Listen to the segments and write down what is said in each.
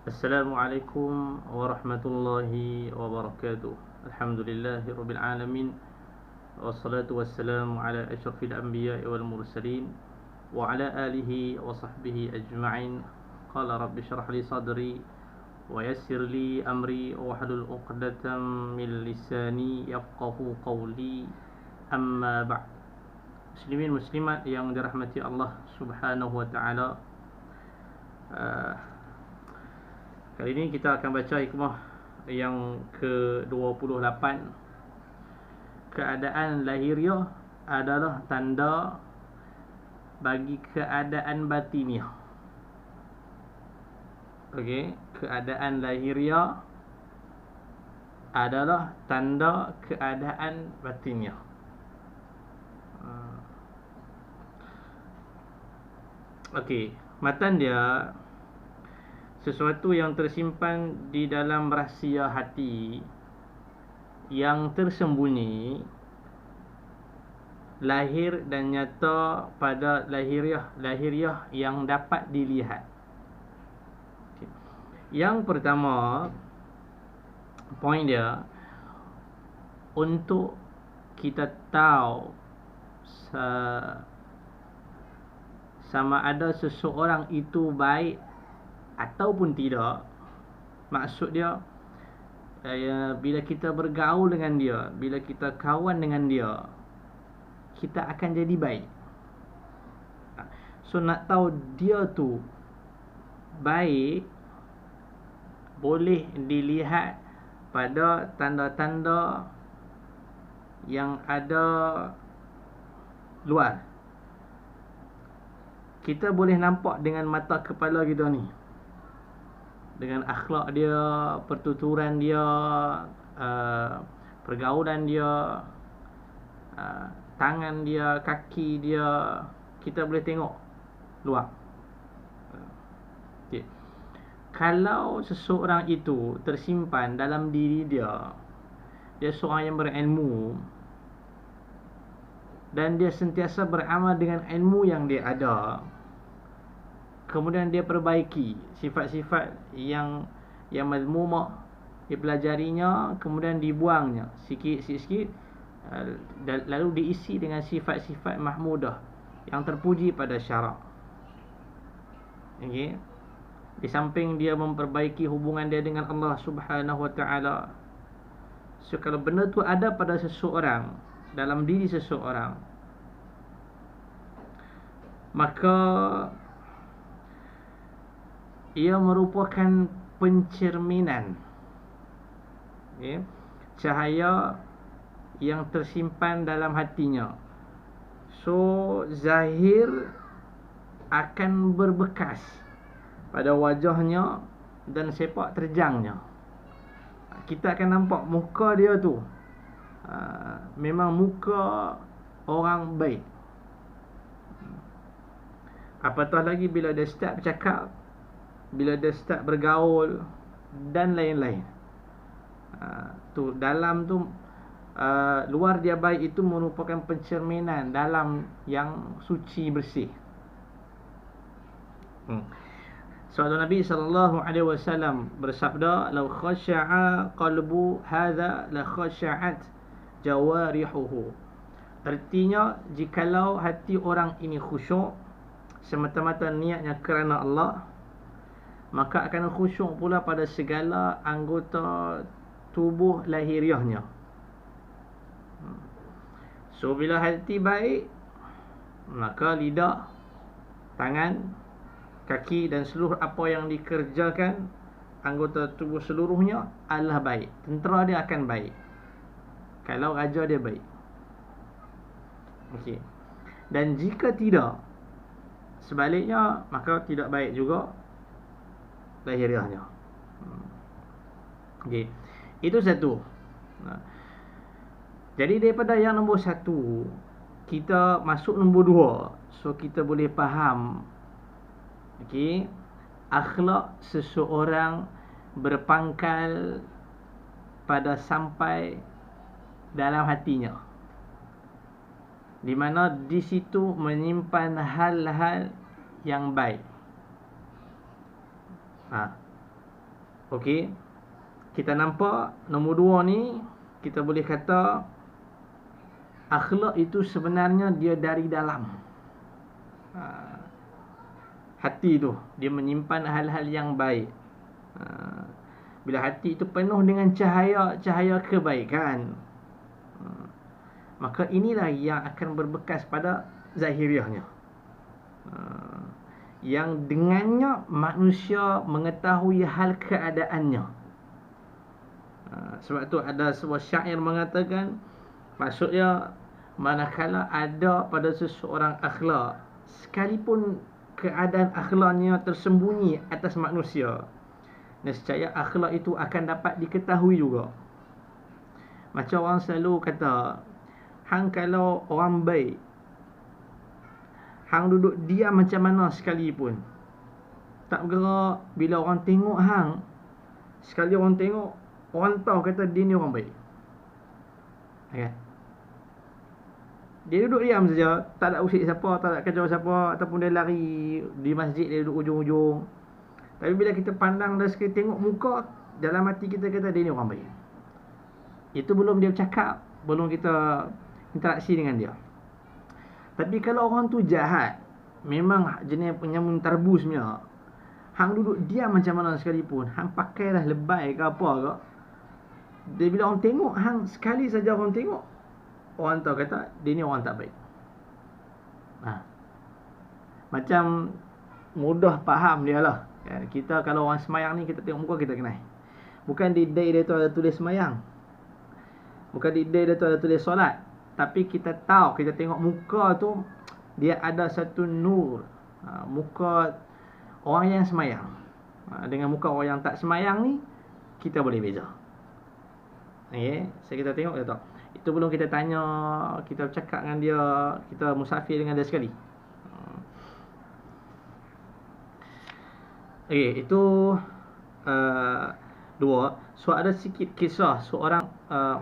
Assalamualaikum warahmatullahi wabarakatuh. Alhamdulillahirabbil alamin. Wassalatu wassalamu ala asyrafil anbiya'i wal mursalin wa ala alihi wa sahbihi ajma'in. Qala rabbi shrah li sadri wa yassir li amri wahlul 'uqdatam min lisani yafqahu qawli. Amma ba'd. Muslimin muslimat yang dirahmati Allah Subhanahu wa taala, kali ini kita akan baca hikmah yang ke-28. Keadaan lahiriah adalah tanda bagi keadaan batiniah. Okey, keadaan lahiriah adalah tanda keadaan batiniah. Okey, matan dia sesuatu yang tersimpan di dalam rahsia hati yang tersembunyi, lahir dan nyata pada lahiriah yang dapat dilihat. Yang pertama, poin dia, untuk kita tahu sama ada seseorang itu baik ataupun tidak, maksud dia, bila kita bergaul dengan dia, bila kita kawan dengan dia, kita akan jadi baik. So nak tahu dia tu baik, boleh dilihat pada tanda-tanda yang ada luar. Kita boleh nampak dengan mata kepala kita ni, dengan akhlak dia, pertuturan dia, pergaulan dia, tangan dia, kaki dia, kita boleh tengok luar. Okay. Kalau seseorang itu tersimpan dalam diri dia, dia seorang yang berilmu dan dia sentiasa beramal dengan ilmu yang dia ada, kemudian dia perbaiki sifat-sifat yang mazmumah, dipelajarinya, kemudian dibuangnya sikit-sikit, lalu diisi dengan sifat-sifat mahmudah yang terpuji pada syarak. Okey, di samping dia memperbaiki hubungan dia dengan Allah Subhanahu wa taala. So kalau benda tu ada pada seseorang, dalam diri seseorang, maka ia merupakan pencerminan, okay, cahaya yang tersimpan dalam hatinya. So zahir akan berbekas pada wajahnya dan sepak terjangnya. Kita akan nampak muka dia tu memang muka orang baik. Apatah lagi bila dia start bercakap, bila dia start bergaul dan lain-lain. Tu dalam tu, luar dia baik itu merupakan pencerminan dalam yang suci bersih. Sahabat Nabi sallallahu alaihi wasallam bersabda, "Lau khasha'a qalbu hadza la khasha'at jawarihuhu." Artinya, jikalau hati orang ini khusyuk, semata-mata niatnya kerana Allah, maka akan khusyuk pula pada segala anggota tubuh lahiriahnya. So bila hati baik, maka lidah, tangan, kaki dan seluruh apa yang dikerjakan anggota tubuh seluruhnya adalah baik. Tentera dia akan baik kalau raja dia baik. Okey. Dan jika tidak, sebaliknya, maka tidak baik juga lahiriahnya. Okey. Itu satu. Jadi daripada yang nombor satu, kita masuk nombor dua. So kita boleh faham, okey, akhlak seseorang berpangkal pada sampai dalam hatinya, di mana di situ menyimpan hal-hal yang baik. Okey. Kita nampak nombor 2 ni, kita boleh kata akhlak itu sebenarnya dia dari dalam. Hati tu dia menyimpan hal-hal yang baik. Bila hati itu penuh dengan cahaya kebaikan, maka inilah yang akan berbekas pada zahiriahnya, yang dengannya manusia mengetahui hal keadaannya. Sebab tu ada sebuah syair mengatakan, maksudnya manakala ada pada seseorang akhlak, sekalipun keadaan akhlaknya tersembunyi atas manusia, nescaya akhlak itu akan dapat diketahui juga. Macam orang selalu kata, hang kalau orang baik, hang duduk diam macam mana sekalipun, tak bergerak, bila orang tengok hang, sekali orang tengok, orang tahu kata dia ni orang baik. Okay? Dia duduk diam saja, tak nak usik siapa, tak nak kacau siapa, ataupun dia lari di masjid, dia duduk ujung-ujung. Tapi bila kita pandang dan sekali tengok muka, dalam hati kita kata dia ni orang baik. Itu belum dia bercakap, belum kita interaksi dengan dia. Tapi kalau orang tu jahat, memang jenis penyamun tarbusnya, hang duduk diam macam mana sekalipun, hang pakailah lebay ke apa ke, dia bila orang tengok hang, sekali saja orang tengok, orang tahu kata dia ni orang tak baik. Macam mudah faham dia lah. Kita kalau orang semayang ni, kita tengok muka kita kenal. Bukan di day dia tu ada tulis semayang, bukan di day dia tu ada tulis solat, tapi kita tahu, kita tengok muka tu, dia ada satu nur. Muka orang yang semayang dengan muka orang yang tak semayang ni, kita boleh beza. Okay? Kita tengok, kita tahu. Itu belum kita tanya, kita bercakap dengan dia, kita musafir dengan dia sekali. Okay, itu dua. So ada sikit kisah seorang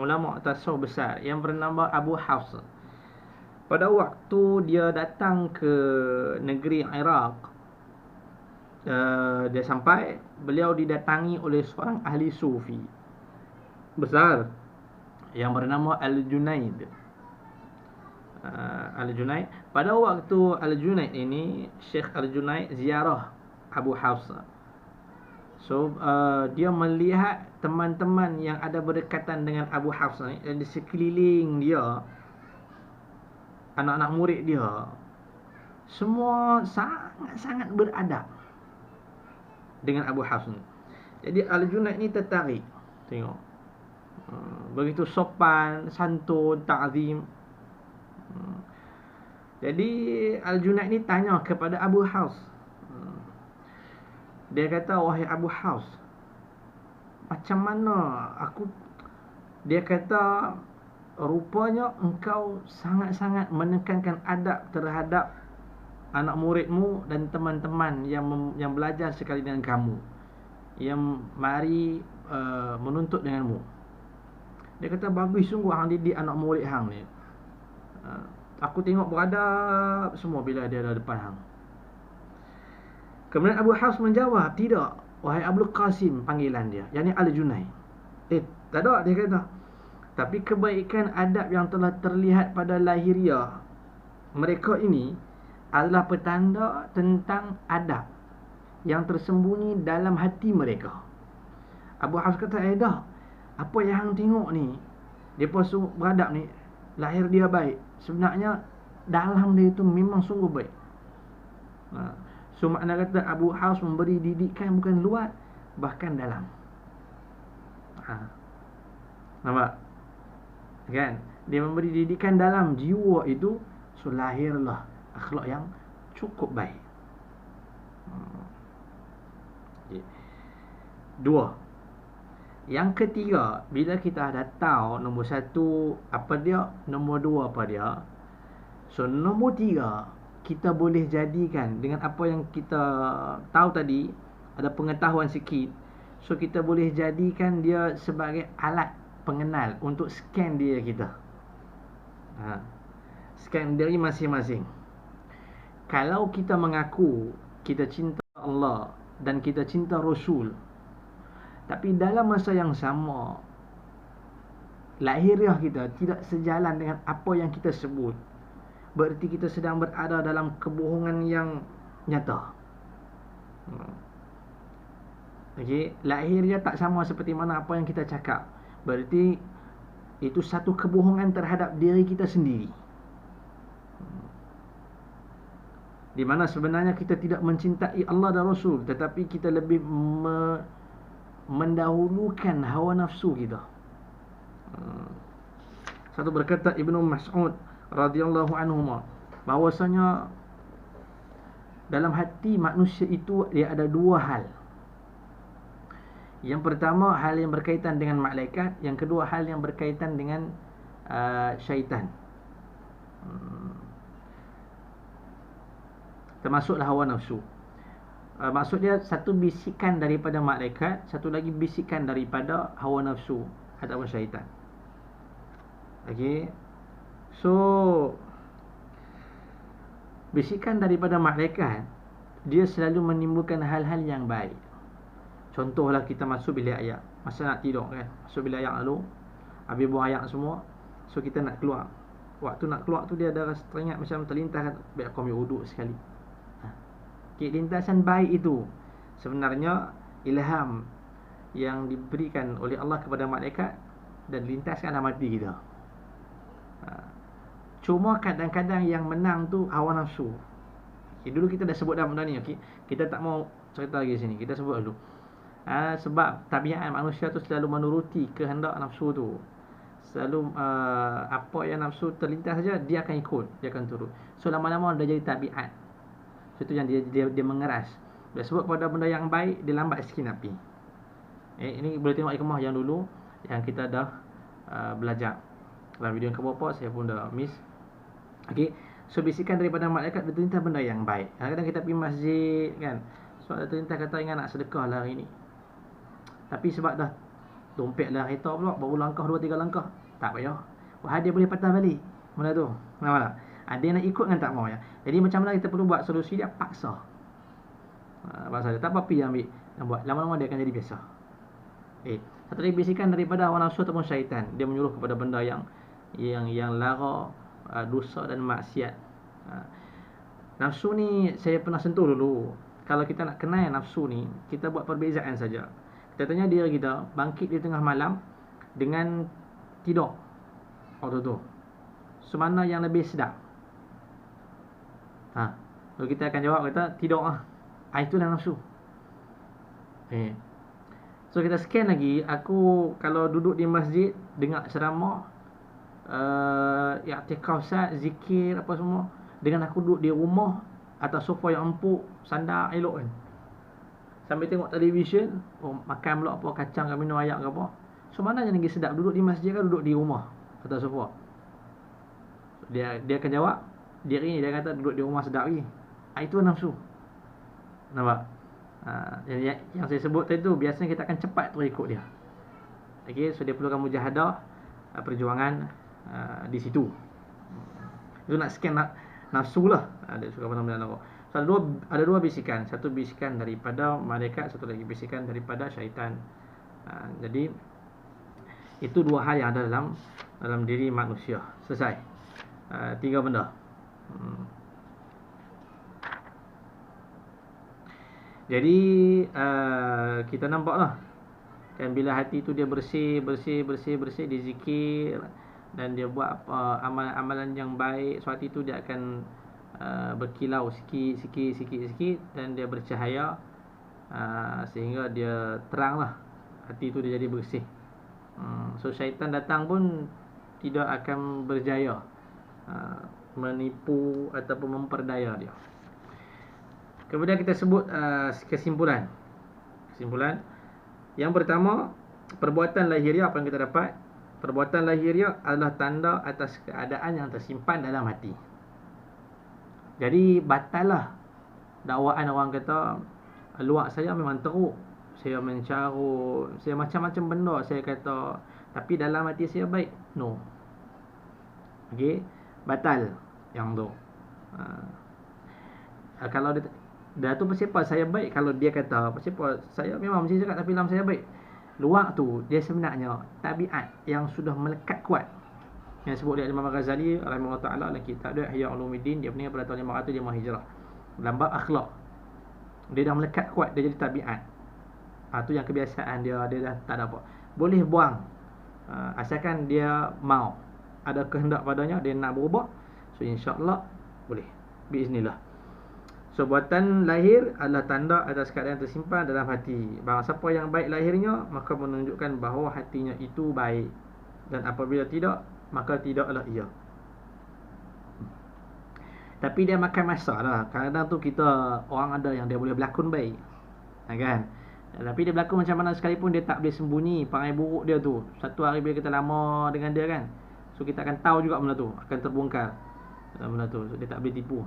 ulama tasawuf besar yang bernama Abu Hafs. Pada waktu dia datang ke negeri Iraq, dia sampai, beliau didatangi oleh seorang ahli sufi besar yang bernama Al-Junaid. Al-Junaid, pada waktu Al-Junaid ini, Syekh Al-Junaid ziarah Abu Hafs. So dia melihat teman-teman yang ada berdekatan dengan Abu Hafs ni, dan di sekeliling dia, anak-anak murid dia, semua sangat-sangat beradab dengan Abu Hafs ni. Jadi Al-Junaid ni tertarik, tengok begitu sopan, santun, ta'zim. Jadi Al-Junaid ni tanya kepada Abu Hafs. Dia kata, wahai Abu Hafs, macam mana dia kata, rupanya engkau sangat-sangat menekankan adab terhadap anak muridmu dan teman-teman yang belajar sekali dengan kamu, yang mari menuntut denganmu. Dia kata, bagus sungguh hang didik anak murid hang ni. Aku tengok beradab semua bila dia ada depan hang. Kemudian Abu Hafs menjawab, tidak, wahai Abdul Qasim, panggilan dia, yakni Al-Junaid. Tak ada, dia kata. Tapi kebaikan adab yang telah terlihat pada lahiriah mereka ini adalah petanda tentang adab yang tersembunyi dalam hati mereka. Abu Hafs kata, dah, apa yang hang tengok ni, depa sungguh beradab ni, lahir dia baik, sebenarnya dalam dia itu memang sungguh baik. So makna kata Abu Hafs memberi didikan bukan luar, bahkan dalam. Nampak? Kan? Dia memberi didikan dalam jiwa itu, so lahirlah akhlak yang cukup baik. Dua. Yang ketiga, bila kita dah tahu nombor satu apa dia, nombor dua apa dia, so nombor tiga, kita boleh jadikan dengan apa yang kita tahu tadi, ada pengetahuan sikit, so kita boleh jadikan dia sebagai alat pengenal untuk scan diri kita. Scan diri masing-masing. Kalau kita mengaku kita cinta Allah dan kita cinta Rasul, Tapi dalam masa yang sama, lahiriah kita tidak sejalan dengan apa yang kita sebut, berarti kita sedang berada dalam kebohongan yang nyata. Okey, lahiriah tak sama seperti mana apa yang kita cakap, berarti itu satu kebohongan terhadap diri kita sendiri, di mana sebenarnya kita tidak mencintai Allah dan Rasul, tetapi kita lebih mendahulukan hawa nafsu kita. Satu berkata Ibnu Mas'ud radhiyallahu anhu bahwasanya dalam hati manusia itu dia ada dua hal. Yang pertama hal yang berkaitan dengan malaikat, yang kedua hal yang berkaitan dengan syaitan. Termasuklah hawa nafsu. Maksudnya satu bisikan daripada malaikat, satu lagi bisikan daripada hawa nafsu ataupun syaitan. Okey. So bisikan daripada malaikat dia selalu menimbulkan hal-hal yang baik. Contohlah kita masuk bilik ayak, masa nak tidur kan, masuk bilik ayak lalu habis buang ayak semua, so kita nak keluar. Waktu nak keluar tu dia ada rasa teringat macam terlintas, biar aku ambil wuduk sekali. Lintasan baik itu sebenarnya ilham yang diberikan oleh Allah kepada malaikat dan lintaskan dalam hati kita. Cuma kadang-kadang yang menang tu hawa nafsu. Dulu kita dah sebut dah benda ni. Kita tak mau cerita lagi sini, kita sebut dulu. Sebab tabiat manusia tu selalu menuruti kehendak nafsu tu. Selalu apa yang nafsu terlintas saja dia akan ikut, dia akan turut. So lama-lama dah jadi tabiat. Itu yang dia mengeras. Dia sebut pada benda yang baik, dia lambat sikit api. Ini boleh tengok hikmah yang dulu yang kita dah belajar. Dalam video yang keberapa saya pun dah miss. Okey, so bisikan daripada malaikat dia terlintas benda yang baik. Kadang-kadang kita pergi masjid kan, so ada terlintas kata ingat nak sedekah lah hari ni. Tapi sebab dah dompet lah kereta pula, baru langkah 2-3 langkah, tak payah. Wah, dia boleh patah balik. Mana tu? Nampak tak? Dia nak ikut kan tak mau ya. Jadi macam mana kita perlu buat solusi dia paksa. Paksa dia. Tak apa-apa dia ambil dan buat. Lama-lama dia akan jadi biasa. Satu lagi bisikan daripada hawa nafsu ataupun syaitan. Dia menyuruh kepada benda yang lara, dosa dan maksiat. Nafsu ni saya pernah sentuh dulu. Kalau kita nak kenal nafsu ni, kita buat perbezaan saja. Kita tanya diri kita, bangkit di tengah malam dengan tidur waktu tu, semana yang lebih sedap? So kita akan jawab kata tidur lah. Itulah nafsu. So kita scan lagi. Aku kalau duduk di masjid dengar ceramah, i'tikaf sat, zikir apa semua, dengan aku duduk di rumah atas sofa yang empuk, sandar elok kan, sambil tengok televisyen, makan pula apa kacang ke minum air ke apa. So mana yang lagi sedap, duduk di masjid ke duduk di rumah atas sofa? Dia akan jawab diri ni, dia kata duduk di rumah sedap lagi. Itu nafsu. Nampak? Yang saya sebut tadi tu biasanya kita akan cepat terikut dia. Okey, so dia perlukan mujahadah, perjuangan di situ. Itu nak scan nafsu lah. Dia suka benda-benda neraka. So ada dua bisikan, satu bisikan daripada malaikat, satu lagi bisikan daripada syaitan. Jadi itu dua hal yang ada dalam diri manusia. Selesai. 3 benda. Jadi kita nampaklah kan, bila hati tu dia bersih, dizikir dan dia buat apa amalan-amalan yang baik, so hati tu dia akan berkilau sikit dan dia bercahaya, sehingga dia teranglah, hati tu dia jadi bersih. So syaitan datang pun tidak akan berjaya menipu ataupun memperdaya dia. Kemudian kita sebut kesimpulan. Yang pertama, perbuatan lahiriah apa yang kita dapat? Perbuatan lahiriah adalah tanda atas keadaan yang tersimpan dalam hati. Jadi batallah dakwaan orang kata luar saya memang teruk, saya mencarut, saya macam-macam benda saya kata, tapi dalam hati saya baik. No. Okey, batal yang tu. Kalau dia tu pasal saya baik, kalau dia kata pasal saya memang mesti cakap tapi dalam saya baik, luak tu dia sebenarnya tabiat yang sudah melekat kuat. Yang sebut dia Imam Ghazali rahimahullah taala dalam kitab dia Ihya Ulumuddin, dia meninggal pada tahun 500 dia hijrah. Dalam bab akhlak, dia dah melekat kuat, dia jadi tabiat. Tu yang kebiasaan dia dah tak ada apa. Boleh buang. Asalkan dia mau, ada kehendak padanya, dia nak berubah, so insya-Allah boleh. Biiznillah. So buatan lahir adalah tanda atas keadaan tersimpan dalam hati. Barang siapa yang baik lahirnya, maka menunjukkan bahawa hatinya itu baik. Dan apabila tidak, maka tidaklah ia. Tapi dia makan masa lah. Kadang-kadang tu kita, orang ada yang dia boleh berlakon baik, kan? Tapi dia berlakon macam mana sekalipun, dia tak boleh sembunyi perangai buruk dia tu. Satu hari bila kita lama dengan dia kan, so kita akan tahu juga benda tu, akan terbongkar benda tu. So dia tak boleh tipu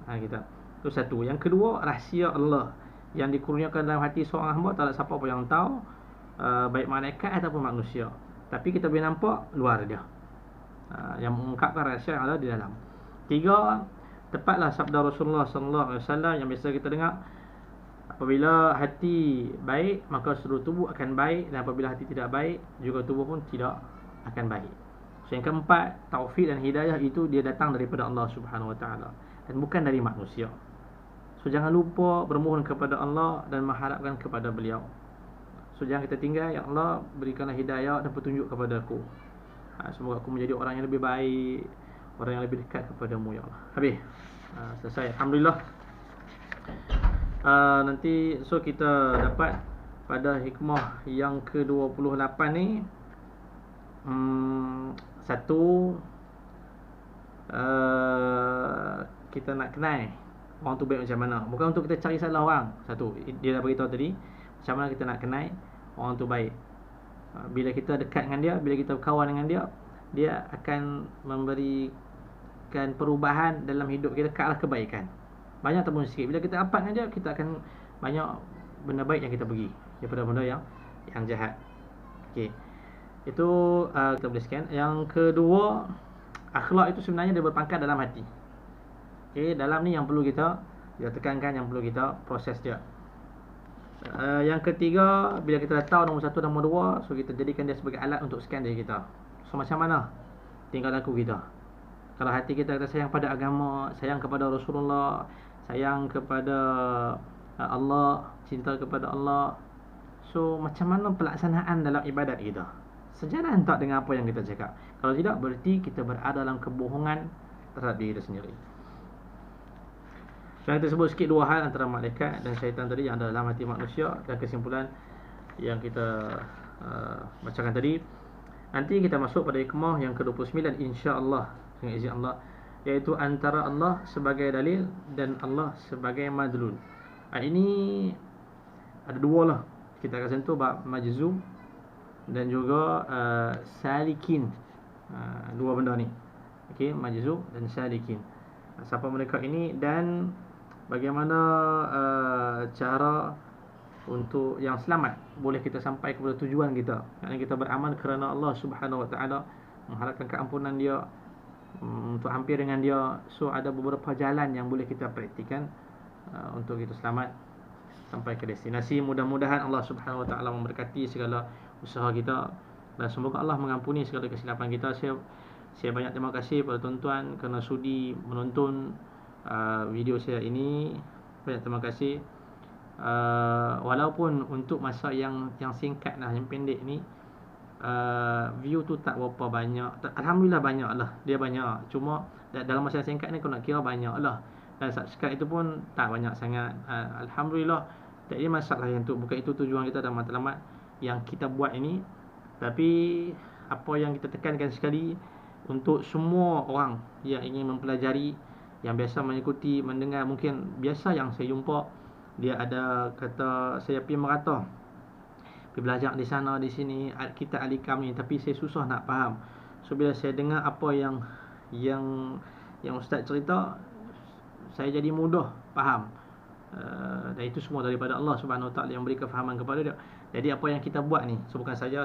kita. Itu satu. Yang kedua, rahsia Allah yang dikurniakan dalam hati seorang hamba, tak ada siapa pun yang tahu, baik malaikat ataupun manusia. Tapi kita boleh nampak luar dia, yang mengungkapkan rahsia yang ada di dalam. Tiga, tepatlah sabda Rasulullah sallallahu alaihi wasallam yang biasa kita dengar, apabila hati baik, maka seluruh tubuh akan baik, dan apabila hati tidak baik, juga tubuh pun tidak akan baik. So yang keempat, taufik dan hidayah itu dia datang daripada Allah Subhanahu Wa Taala dan bukan dari manusia. So jangan lupa bermohon kepada Allah dan mengharapkan kepada beliau. So jangan kita tinggal, ya Allah berikanlah hidayah dan petunjuk kepada aku. Semoga aku menjadi orang yang lebih baik, orang yang lebih dekat kepadamu, ya Allah. Habis. Selesai. Alhamdulillah. Nanti so kita dapat pada hikmah yang ke-28 ni, satu, kita nak kenal orang tu baik macam mana. Bukan untuk kita cari salah orang. Satu, dia dah beritahu tadi macam mana kita nak kenal orang tu baik. Bila kita dekat dengan dia, bila kita berkawan dengan dia, dia akan memberikan perubahan dalam hidup kita ke arah kebaikan, banyak ataupun sikit. Bila kita rapat dengan dia, kita akan banyak benda baik yang kita bagi daripada benda yang jahat. Okey. Itu kita boleh scan. Yang kedua, akhlak itu sebenarnya dia berpangkat dalam hati. Okey, dalam ni yang perlu kita tekankan, yang perlu kita proses dia. Yang ketiga, bila kita dah tahu nombor satu dan nombor dua, so kita jadikan dia sebagai alat untuk scan diri kita. So macam mana tingkah laku kita? Kalau hati kita sayang pada agama, sayang kepada Rasulullah, sayang kepada Allah, cinta kepada Allah, so macam mana pelaksanaan dalam ibadat kita? Sejalan tak dengan apa yang kita cakap? Kalau tidak, berarti kita berada dalam kebohongan terhadap diri kita sendiri. So kita sebut sikit dua hal antara malaikat dan syaitan tadi yang ada dalam hati manusia, dan kesimpulan yang kita bacakan tadi. Nanti kita masuk pada hikmah yang ke-29 insya-Allah dengan izin Allah, iaitu antara Allah sebagai dalil dan Allah sebagai madlul. Ini ada dua lah. Kita akan sentuh bab majzum dan juga salikin. Dua benda ni. Okey, majzum dan salikin. Siapa mereka ini dan bagaimana cara untuk yang selamat boleh kita sampai kepada tujuan kita. Yang kita beramal kerana Allah Subhanahu Wa Taala, mengharapkan keampunan dia, untuk hampir dengan dia. So ada beberapa jalan yang boleh kita praktikan untuk kita selamat sampai ke destinasi. Mudah-mudahan Allah Subhanahu Wa Taala memberkati segala usaha kita, dan semoga Allah mengampuni segala kesilapan kita. Saya banyak terima kasih pada tuan-tuan kerana sudi menonton video saya ini. Banyak terima kasih. Walaupun untuk masa yang singkat lah, yang pendek ni, view tu tak berapa banyak. Alhamdulillah banyak lah, dia banyak. Cuma dalam masa yang singkat ni, kau nak kira banyak lah. Dan subscribe itu pun tak banyak sangat. Alhamdulillah. Tak ada masalah yang tu. Bukan itu tujuan kita dalam matlamat yang kita buat ini. Tapi apa yang kita tekankan sekali, untuk semua orang yang ingin mempelajari, yang biasa mengikuti, mendengar, mungkin biasa yang saya jumpa, dia ada kata saya pergi merata, pergi belajar di sana di sini, kita alikam ni, tapi saya susah nak faham. So bila saya dengar apa yang ustaz cerita, saya jadi mudah faham. Dan itu semua daripada Allah Subhanahu Wa Taala yang beri kefahaman kepada dia. Jadi apa yang kita buat ni, so bukan saja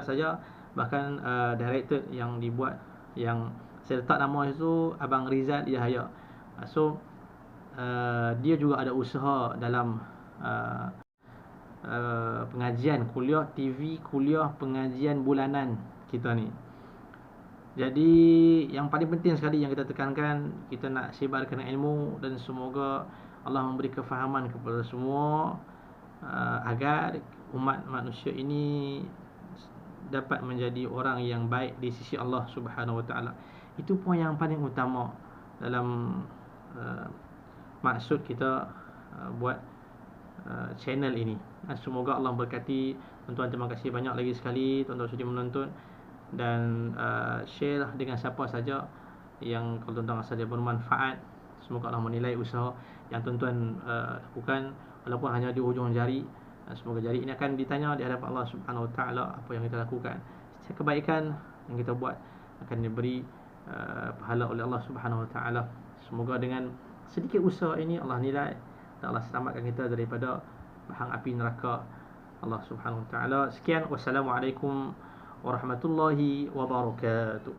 bahkan director yang dibuat, yang saya letak nama itu Abang Rizal Yahya. So dia juga ada usaha dalam pengajian, kuliah TV, kuliah pengajian bulanan kita ni. Jadi yang paling penting sekali yang kita tekankan, kita nak sebarkan ilmu, dan semoga Allah memberi kefahaman kepada semua agar umat manusia ini dapat menjadi orang yang baik di sisi Allah Subhanahu Wa Taala. Itu poin yang paling utama dalam maksud kita buat channel ini. Semoga Allah berkati tuan-tuan. Terima kasih banyak lagi sekali tuan-tuan sudi menonton, dan share dengan siapa saja yang kalau tuan-tuan rasa dia bermanfaat. Semoga Allah menilai usaha yang tuan-tuan lakukan, walaupun hanya di hujung jari. Semoga jari ini akan ditanya di hadapan Allah Subhanahu Wa Taala apa yang kita lakukan. Setiap kebaikan yang kita buat akan diberi pahala oleh Allah Subhanahu Wa Taala. Semoga dengan sedikit usaha ini Allah nilai dan Allah selamatkan kita daripada bahang api neraka Allah Subhanahu Wa Taala. Sekian, wassalamualaikum warahmatullahi wabarakatuh.